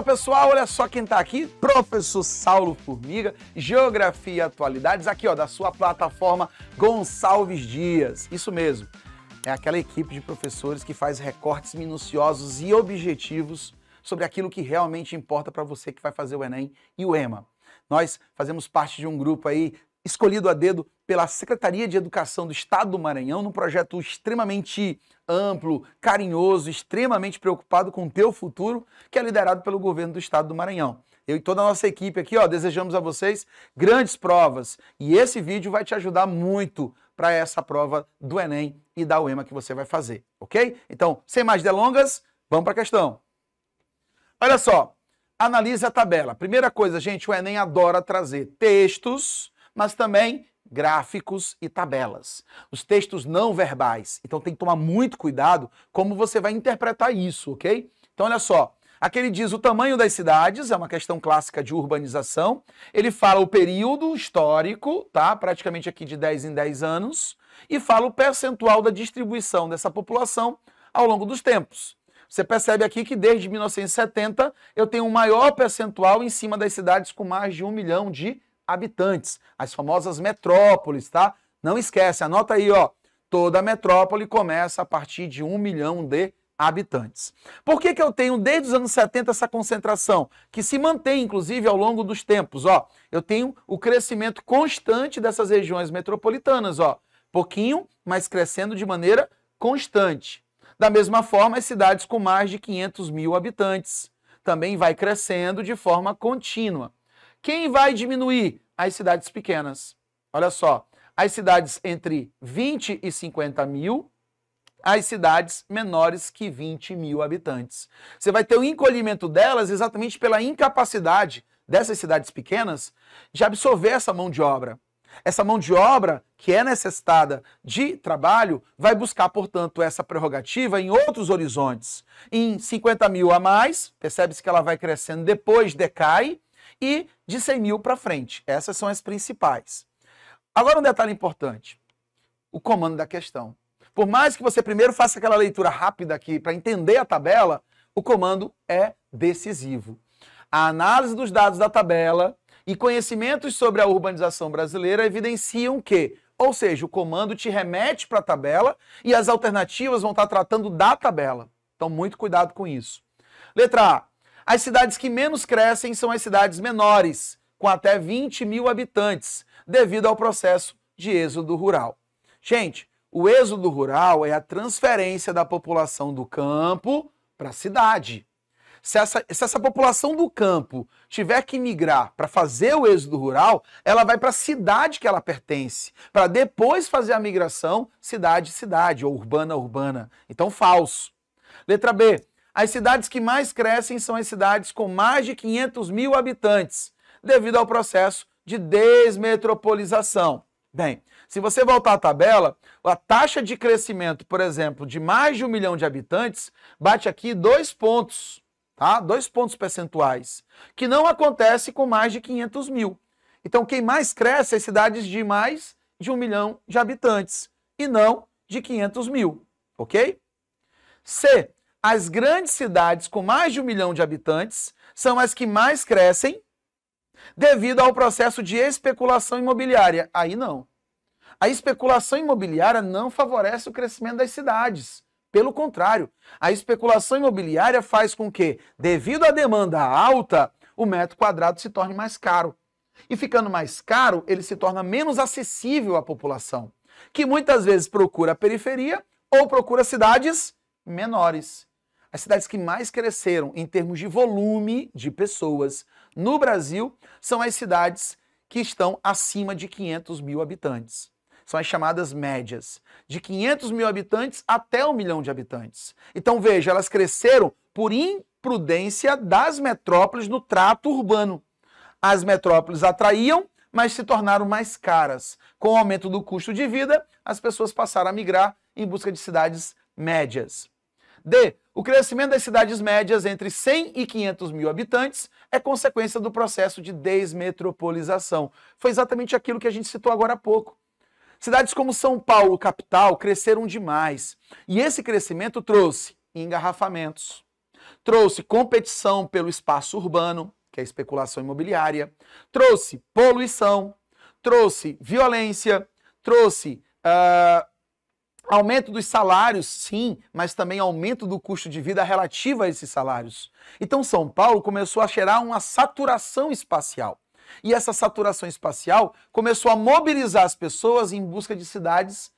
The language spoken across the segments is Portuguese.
pessoal, olha só quem tá aqui, professor Saulo Formiga, Geografia e Atualidades, aqui ó, da sua plataforma Gonçalves Dias, isso mesmo, é aquela equipe de professores que faz recortes minuciosos e objetivos sobre aquilo que realmente importa para você que vai fazer o Enem e o EMA. Nós fazemos parte de um grupo aí, escolhido a dedo pela Secretaria de Educação do Estado do Maranhão, num projeto extremamente amplo, carinhoso, extremamente preocupado com o teu futuro, que é liderado pelo governo do Estado do Maranhão. Eu e toda a nossa equipe aqui, ó, desejamos a vocês grandes provas e esse vídeo vai te ajudar muito para essa prova do Enem e da UEMA que você vai fazer, ok? Então, sem mais delongas, vamos para a questão. Olha só, analise a tabela. Primeira coisa, gente, o Enem adora trazer textos, mas também gráficos e tabelas. Os textos não verbais. Então tem que tomar muito cuidado como você vai interpretar isso, ok? Então olha só, aqui ele diz o tamanho das cidades, é uma questão clássica de urbanização. Ele fala o período histórico, tá? Praticamente aqui de 10 em 10 anos. E fala o percentual da distribuição dessa população ao longo dos tempos. Você percebe aqui que desde 1970 eu tenho um maior percentual em cima das cidades com mais de 1 milhão de habitantes, as famosas metrópoles, tá? Não esquece, anota aí, ó, toda metrópole começa a partir de 1 milhão de habitantes. Por que eu tenho desde os anos 70 essa concentração? Que se mantém, inclusive, ao longo dos tempos, ó. Eu tenho o crescimento constante dessas regiões metropolitanas, ó. Pouquinho, mas crescendo de maneira constante. Da mesma forma, as cidades com mais de 500 mil habitantes também vai crescendo de forma contínua. Quem vai diminuir? As cidades pequenas. Olha só, as cidades entre 20 e 50 mil, as cidades menores que 20 mil habitantes. Você vai ter o encolhimento delas exatamente pela incapacidade dessas cidades pequenas de absorver essa mão de obra. Essa mão de obra que é necessitada de trabalho vai buscar, portanto, essa prerrogativa em outros horizontes. Em 50 mil a mais, percebe-se que ela vai crescendo, depois decai, e de 100 mil para frente. Essas são as principais. Agora um detalhe importante, o comando da questão. Por mais que você primeiro faça aquela leitura rápida aqui para entender a tabela, o comando é decisivo. A análise dos dados da tabela e conhecimentos sobre a urbanização brasileira evidenciam que, ou seja, o comando te remete para a tabela e as alternativas vão estar tratando da tabela. Então, muito cuidado com isso. Letra A. As cidades que menos crescem são as cidades menores, com até 20 mil habitantes, devido ao processo de êxodo rural. Gente, o êxodo rural é a transferência da população do campo para a cidade. Se essa população do campo tiver que migrar para fazer o êxodo rural, ela vai para a cidade que ela pertence, para depois fazer a migração cidade-cidade, ou urbana-urbana. Então, falso. Letra B. As cidades que mais crescem são as cidades com mais de 500 mil habitantes, devido ao processo de desmetropolização. Bem, se você voltar à tabela, a taxa de crescimento, por exemplo, de mais de 1 milhão de habitantes, bate aqui 2 pontos, tá? 2 pontos percentuais, que não acontece com mais de 500 mil. Então, quem mais cresce é as cidades de mais de 1 milhão de habitantes, e não de 500 mil, ok? C. As grandes cidades com mais de 1 milhão de habitantes são as que mais crescem devido ao processo de especulação imobiliária. Aí não. A especulação imobiliária não favorece o crescimento das cidades. Pelo contrário, a especulação imobiliária faz com que, devido à demanda alta, o metro quadrado se torne mais caro. E ficando mais caro, ele se torna menos acessível à população, que muitas vezes procura a periferia ou procura cidades menores. As cidades que mais cresceram em termos de volume de pessoas no Brasil são as cidades que estão acima de 500 mil habitantes. São as chamadas médias, de 500 mil habitantes até 1 milhão de habitantes. Então veja, elas cresceram por imprudência das metrópoles no trato urbano. As metrópoles atraíam, mas se tornaram mais caras. Com o aumento do custo de vida, as pessoas passaram a migrar em busca de cidades médias. D. O crescimento das cidades médias entre 100 e 500 mil habitantes é consequência do processo de desmetropolização. Foi exatamente aquilo que a gente citou agora há pouco. Cidades como São Paulo, capital, cresceram demais. E esse crescimento trouxe engarrafamentos, trouxe competição pelo espaço urbano, que é a especulação imobiliária, trouxe poluição, trouxe violência, trouxe aumento dos salários, sim, mas também aumento do custo de vida relativo a esses salários. Então São Paulo começou a gerar uma saturação espacial. E essa saturação espacial começou a mobilizar as pessoas em busca de cidades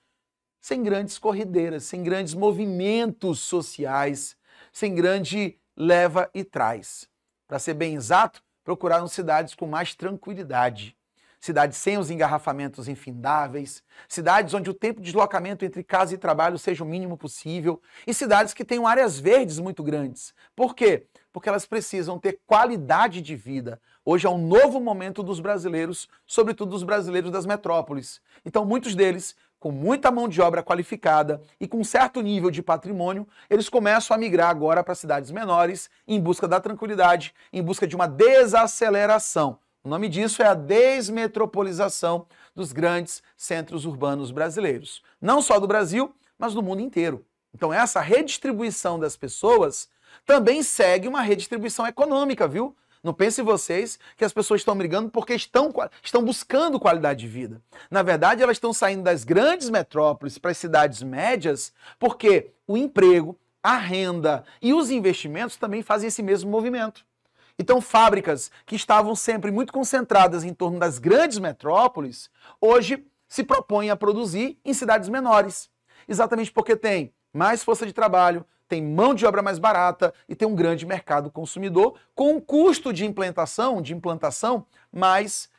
sem grandes corrideiras, sem grandes movimentos sociais, sem grande leva e traz. Para ser bem exato, procuraram cidades com mais tranquilidade. Cidades sem os engarrafamentos infindáveis, cidades onde o tempo de deslocamento entre casa e trabalho seja o mínimo possível, e cidades que tenham áreas verdes muito grandes. Por quê? Porque elas precisam ter qualidade de vida. Hoje é um novo momento dos brasileiros, sobretudo dos brasileiros das metrópoles. Então, muitos deles, com muita mão de obra qualificada e com certo nível de patrimônio, eles começam a migrar agora para cidades menores, em busca da tranquilidade, em busca de uma desaceleração. O nome disso é a desmetropolização dos grandes centros urbanos brasileiros. Não só do Brasil, mas do mundo inteiro. Então essa redistribuição das pessoas também segue uma redistribuição econômica, viu? Não pensem vocês que as pessoas estão brigando porque estão buscando qualidade de vida. Na verdade, elas estão saindo das grandes metrópoles para as cidades médias porque o emprego, a renda e os investimentos também fazem esse mesmo movimento. Então, fábricas que estavam sempre muito concentradas em torno das grandes metrópoles, hoje se propõem a produzir em cidades menores. Exatamente porque tem mais força de trabalho, tem mão de obra mais barata e tem um grande mercado consumidor com um custo de implantação mais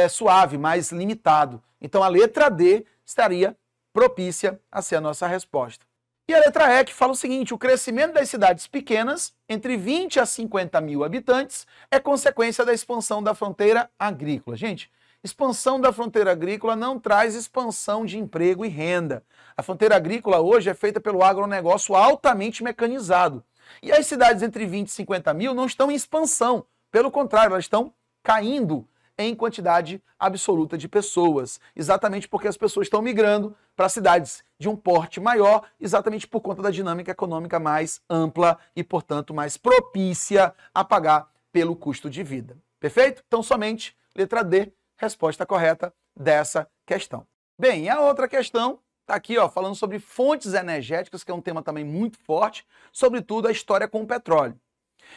suave, mais limitado. Então, a letra D estaria propícia a ser a nossa resposta. E a letra E que fala o seguinte: o crescimento das cidades pequenas, entre 20 a 50 mil habitantes, é consequência da expansão da fronteira agrícola. Gente, expansão da fronteira agrícola não traz expansão de emprego e renda. A fronteira agrícola hoje é feita pelo agronegócio altamente mecanizado. E as cidades entre 20 e 50 mil não estão em expansão. Pelo contrário, elas estão caindo em quantidade absoluta de pessoas, exatamente porque as pessoas estão migrando para cidades de um porte maior, exatamente por conta da dinâmica econômica mais ampla e, portanto, mais propícia a pagar pelo custo de vida. Perfeito? Então, somente letra D, resposta correta dessa questão. Bem, e a outra questão está aqui, ó, falando sobre fontes energéticas, que é um tema também muito forte, sobretudo a história com o petróleo.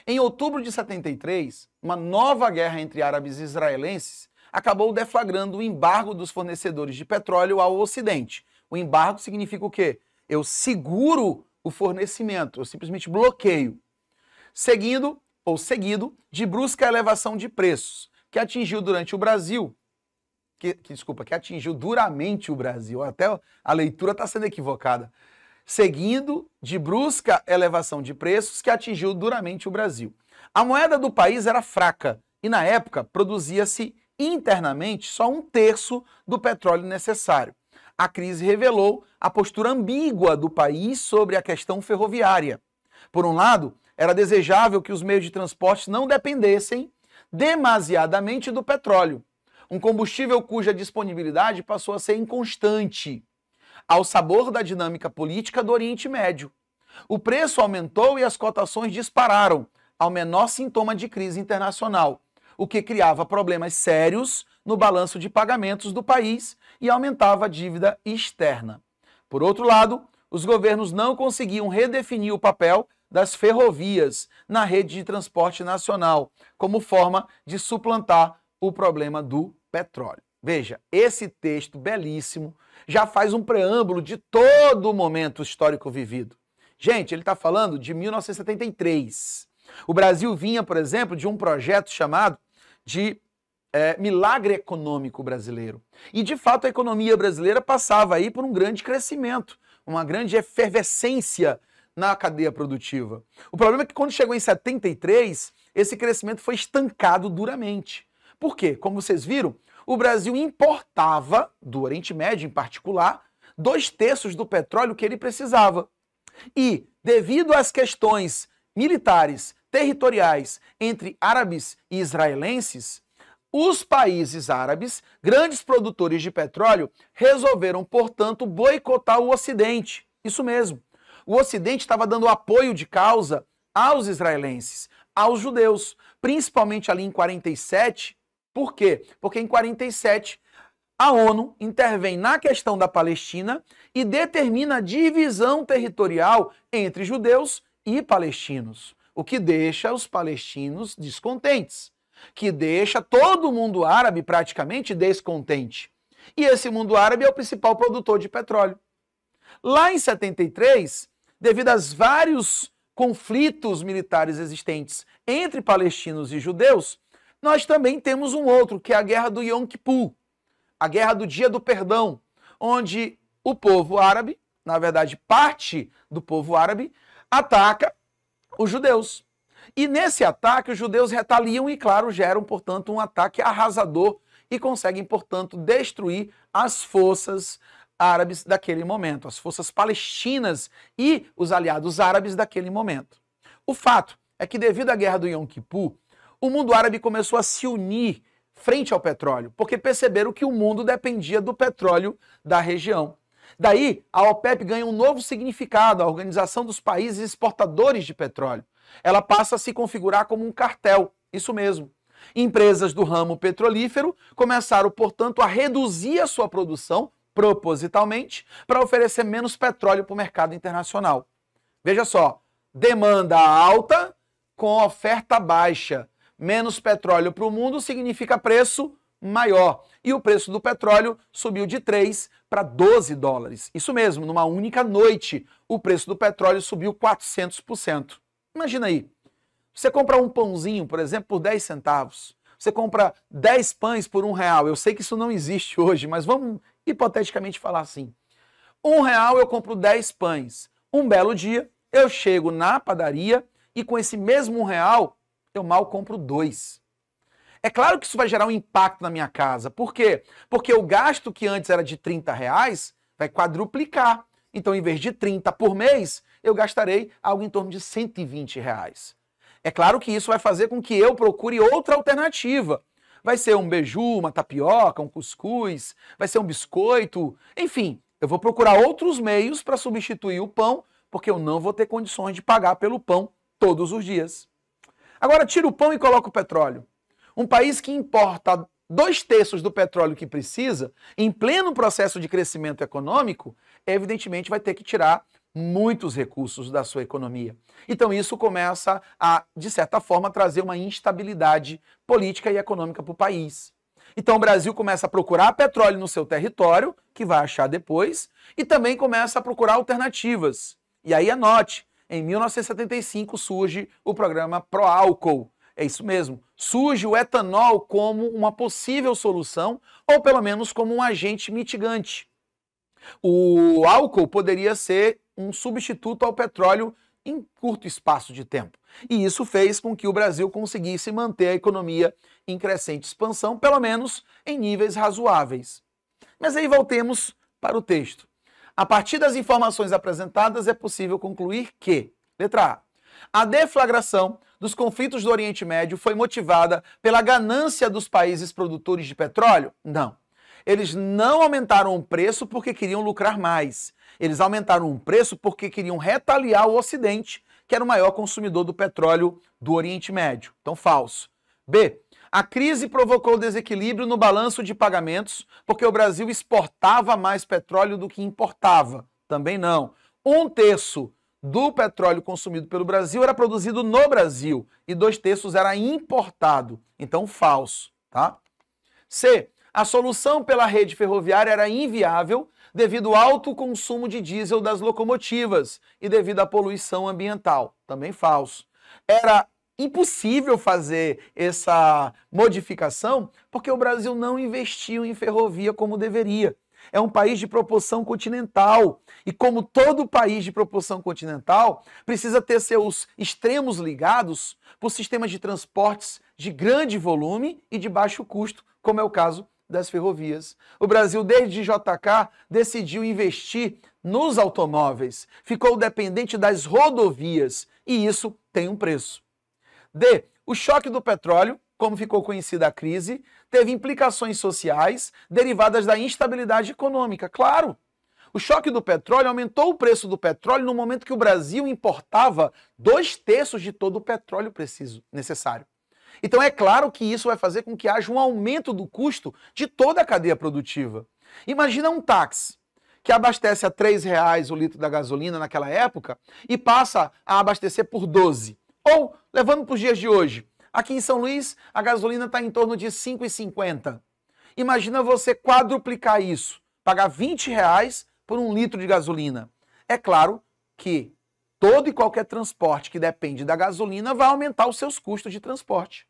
Em outubro de 73, uma nova guerra entre árabes e israelenses acabou deflagrando o embargo dos fornecedores de petróleo ao Ocidente. O embargo significa o quê? Eu seguro o fornecimento, eu simplesmente bloqueio. Seguido de brusca elevação de preços, que atingiu durante o Brasil, que atingiu duramente o Brasil, até a leitura está sendo equivocada. Seguindo de brusca elevação de preços que atingiu duramente o Brasil. A moeda do país era fraca e, na época, produzia-se internamente só 1/3 do petróleo necessário. A crise revelou a postura ambígua do país sobre a questão ferroviária. Por um lado, era desejável que os meios de transporte não dependessem demasiadamente do petróleo, um combustível cuja disponibilidade passou a ser inconstante, ao sabor da dinâmica política do Oriente Médio. O preço aumentou e as cotações dispararam, ao menor sintoma de crise internacional, o que criava problemas sérios no balanço de pagamentos do país e aumentava a dívida externa. Por outro lado, os governos não conseguiam redefinir o papel das ferrovias na rede de transporte nacional, como forma de suplantar o problema do petróleo. Veja, esse texto belíssimo já faz um preâmbulo de todo o momento histórico vivido. Gente, ele está falando de 1973. O Brasil vinha, por exemplo, de um projeto chamado de Milagre Econômico Brasileiro. E, de fato, a economia brasileira passava aí por um grande crescimento, uma grande efervescência na cadeia produtiva. O problema é que quando chegou em 73, esse crescimento foi estancado duramente. Por quê? Como vocês viram, o Brasil importava, do Oriente Médio em particular, 2/3 do petróleo que ele precisava. E, devido às questões militares, territoriais entre árabes e israelenses, os países árabes, grandes produtores de petróleo, resolveram, portanto, boicotar o Ocidente. Isso mesmo. O Ocidente estava dando apoio de causa aos israelenses, aos judeus, principalmente ali em 47. Por quê? Porque em 47 a ONU intervém na questão da Palestina e determina a divisão territorial entre judeus e palestinos, o que deixa os palestinos descontentes, que deixa todo o mundo árabe praticamente descontente. E esse mundo árabe é o principal produtor de petróleo. Lá em 73, devido aos vários conflitos militares existentes entre palestinos e judeus, nós também temos um outro, que é a Guerra do Yom Kippur, a Guerra do Dia do Perdão, onde o povo árabe, na verdade parte do povo árabe, ataca os judeus. E nesse ataque os judeus retaliam e, claro, geram, portanto, um ataque arrasador e conseguem, portanto, destruir as forças árabes daquele momento, as forças palestinas e os aliados árabes daquele momento. O fato é que, devido à Guerra do Yom Kippur, o mundo árabe começou a se unir frente ao petróleo, porque perceberam que o mundo dependia do petróleo da região. Daí, a OPEP ganha um novo significado, a Organização dos Países Exportadores de Petróleo. Ela passa a se configurar como um cartel, isso mesmo. Empresas do ramo petrolífero começaram, portanto, a reduzir a sua produção, propositalmente, para oferecer menos petróleo para o mercado internacional. Veja só, demanda alta com oferta baixa. Menos petróleo para o mundo significa preço maior. E o preço do petróleo subiu de 3 para 12 dólares. Isso mesmo, numa única noite, o preço do petróleo subiu 400%. Imagina aí, você compra um pãozinho, por exemplo, por 10 centavos. Você compra 10 pães por R$1. Eu sei que isso não existe hoje, mas vamos hipoteticamente falar assim. R$1 eu compro 10 pães. Um belo dia, eu chego na padaria e com esse mesmo R$1, eu mal compro 2. É claro que isso vai gerar um impacto na minha casa. Por quê? Porque o gasto que antes era de R$30 vai quadruplicar. Então, em vez de 30 por mês, eu gastarei algo em torno de R$120. É claro que isso vai fazer com que eu procure outra alternativa. Vai ser um beiju, uma tapioca, um cuscuz, vai ser um biscoito, enfim, eu vou procurar outros meios para substituir o pão, porque eu não vou ter condições de pagar pelo pão todos os dias. Agora, tira o pão e coloca o petróleo. Um país que importa 2/3 do petróleo que precisa, em pleno processo de crescimento econômico, evidentemente vai ter que tirar muitos recursos da sua economia. Então isso começa a, de certa forma, trazer uma instabilidade política e econômica para o país. Então o Brasil começa a procurar petróleo no seu território, que vai achar depois, e também começa a procurar alternativas. E aí anote, em 1975 surge o programa Proálcool. É isso mesmo, surge o etanol como uma possível solução, ou pelo menos como um agente mitigante. O álcool poderia ser um substituto ao petróleo em curto espaço de tempo. E isso fez com que o Brasil conseguisse manter a economia em crescente expansão, pelo menos em níveis razoáveis. Mas aí voltemos para o texto. A partir das informações apresentadas, é possível concluir que, letra A deflagração dos conflitos do Oriente Médio foi motivada pela ganância dos países produtores de petróleo? Não. Eles não aumentaram o preço porque queriam lucrar mais. Eles aumentaram o preço porque queriam retaliar o Ocidente, que era o maior consumidor do petróleo do Oriente Médio. Então, falso. B. A crise provocou desequilíbrio no balanço de pagamentos porque o Brasil exportava mais petróleo do que importava. Também não. 1/3 do petróleo consumido pelo Brasil era produzido no Brasil e 2/3 era importado. Então, falso. Tá? C. A solução pela rede ferroviária era inviável devido ao alto consumo de diesel das locomotivas e devido à poluição ambiental. Também falso. Era impossível fazer essa modificação porque o Brasil não investiu em ferrovia como deveria. É um país de proporção continental e, como todo país de proporção continental, precisa ter seus extremos ligados por sistemas de transportes de grande volume e de baixo custo, como é o caso das ferrovias. O Brasil, desde JK, decidiu investir nos automóveis, ficou dependente das rodovias e isso tem um preço. D. O choque do petróleo, como ficou conhecida a crise, teve implicações sociais derivadas da instabilidade econômica. Claro, O choque do petróleo aumentou o preço do petróleo no momento que o Brasil importava 2/3 de todo o petróleo necessário. Então é claro que isso vai fazer com que haja um aumento do custo de toda a cadeia produtiva. Imagina um táxi que abastece a R$3 o litro da gasolina naquela época e passa a abastecer por 12. Ou, levando para os dias de hoje, aqui em São Luís a gasolina está em torno de R$ 5,50. Imagina você quadruplicar isso, pagar R$20 por um litro de gasolina. É claro que todo e qualquer transporte que depende da gasolina vai aumentar os seus custos de transporte.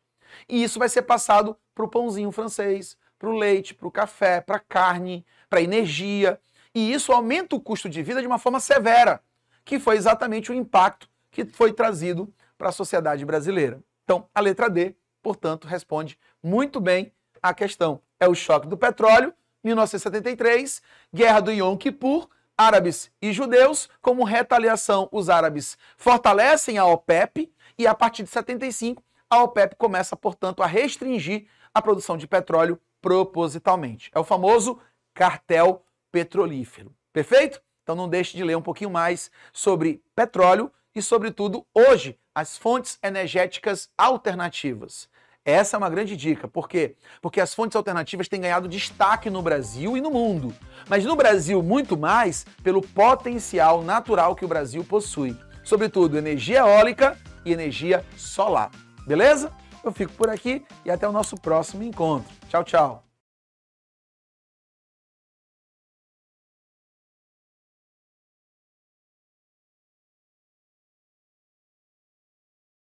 E isso vai ser passado para o pãozinho francês, para o leite, para o café, para a carne, para a energia. E isso aumenta o custo de vida de uma forma severa, que foi exatamente o impacto que foi trazido para a sociedade brasileira. Então, a letra D, portanto, responde muito bem à questão. É o choque do petróleo, 1973, guerra do Yom Kippur, árabes e judeus. Como retaliação, os árabes fortalecem a OPEP e, a partir de 75, a OPEP começa, portanto, a restringir a produção de petróleo propositalmente. É o famoso cartel petrolífero. Perfeito? Então não deixe de ler um pouquinho mais sobre petróleo e, sobretudo, hoje, as fontes energéticas alternativas. Essa é uma grande dica. Por quê? Porque as fontes alternativas têm ganhado destaque no Brasil e no mundo. Mas no Brasil, muito mais pelo potencial natural que o Brasil possui. Sobretudo, energia eólica e energia solar. Beleza? Eu fico por aqui e até o nosso próximo encontro. Tchau, tchau.